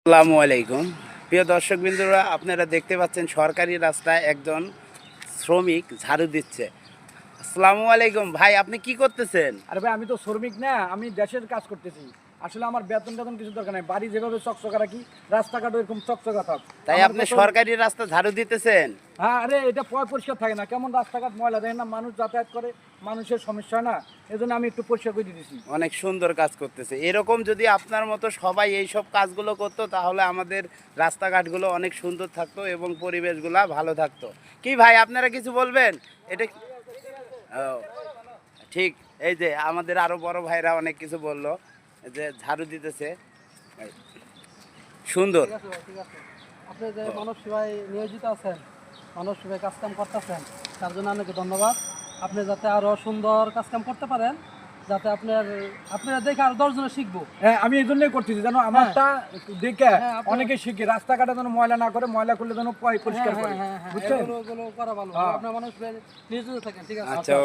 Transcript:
আসসালামু আলাইকুম। প্রিয় দর্শকবৃন্দরা, আপনারা দেখতে পাচ্ছেন সরকারি রাস্তায় একজন শ্রমিক ঝাড়ু দিচ্ছে। আসসালামু আলাইকুম ভাই, আপনি কি করতেছেন? আরে ভাই, আমি তো শ্রমিক না, আমি দেশের কাজ করতেছি। আসলে আমার বেতন টেতন কিছু দরকার নাই। বাড়ি যেভাবে চকচকা রাখি, রাস্তাঘাটও এরকম চকচকা থাক। তাই আমার আপনি বেতন। সরকারি রাস্তা ঝাড়ু দিতেছেন? হ্যাঁ, আরে এটা পরিষ্কার থাকে না, কেমন রাস্তাঘাট ময়লা দেখেন না, মানুষ যাতায়াত করে, মানুষের সমস্যা না, এজন্য আমি একটু পরিষ্কার করে দিতেছি। অনেক সুন্দর কাজ করতেছে। এরকম যদি আপনার মতো সবাই এই সব কাজগুলো করতো, তাহলে আমাদের রাস্তাঘাটগুলো অনেক সুন্দর থাকতো এবং পরিবেশগুলো ভালো থাকতো। কি ভাই, আপনারা কিছু বলবেন? এটা ও, ঠিক। এই যে আমাদের আরো বড় ভাইরা অনেক কিছু বললো, যে ঝাড়ু দিতেছে। সুন্দর। ঠিক আছে ভাই, ঠিক আছে। আপনি যে মানব সেবায় নিয়োজিত আছেন, মানব সেবায় কাজকাম করতেছেন, তার জন্য আপনাকে ধন্যবাদ। আপনি যাতে আরো সুন্দর কাজকাম করতে পারেন, যাতে আপনারা দেখে আরো 10 জনে শিখবো। হ্যাঁ, আমি এই জন্যই করতেছি, জানো আমারটা দেখে হ্যাঁ, অনেকে শিখে। রাস্তাঘাটে যেন ময়লা না করে, ময়লা করলে যেন পরিষ্কার করে, বুঝছেন? এগুলো করা ভালো। হ্যাঁ। আপনার মানুষ নিয়োজিত থাকেন, ঠিক আছে? আচ্ছা।